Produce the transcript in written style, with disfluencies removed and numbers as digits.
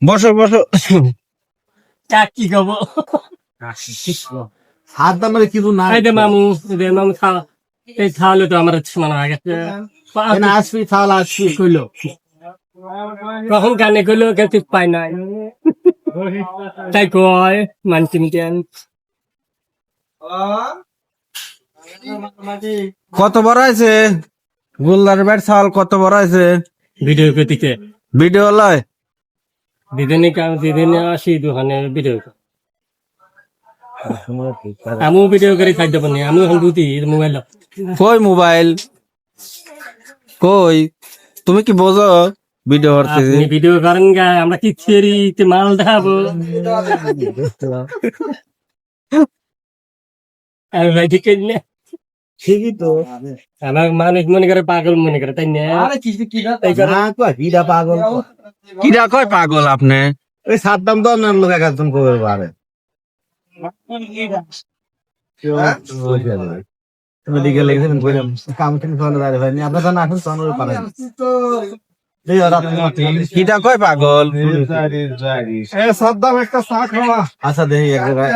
বসো বসো। কি খাবো? হাত দামের কিছু না। এই দে মামু খাওয়া। এই খাওয়ালে তো আমার সমান হয়ে গেছে। আসবি তাহলে আসবি। কইলো কখন কানে কইলো কেউ পাই নাই তাই কয় মানছি মিটেন। কত বড় আছে গোলদার ব্যাট চাল? কত বড় আছে? ভিডিও করতে ভিডিও লয় দিদিনে আসি দোকানে ভিডিও আমি ভিডিও করে খাই দেবো নি। আমি এখন বুঝি মোবাইল কই মোবাইল কই? তুমি কি বোঝো ভিডিও করতে? আপনি ভিডিও করেন গা, আমরা কি ছেড়ি মাল দেখাবো? আমি ভাই ঠিক না, ঠিকই তো। আমার মানুষ মনে করে পাগল মনে করে, তাই না? কিরা পাগল? কিরা কয় পাগল আপনি? ওই সাদ্দাম তো অন্য লোক একজন করবে পারে। তুমি দিকে লেগেছেন বললাম কাম কিন্তু ফোন দাঁড়িয়ে হয়নি আপনার জানা এখন সোনার পারেন। কিটা কয় পাগল? সাদ্দাম একটা চা খাওয়া। আচ্ছা দেখি এক জায়গায়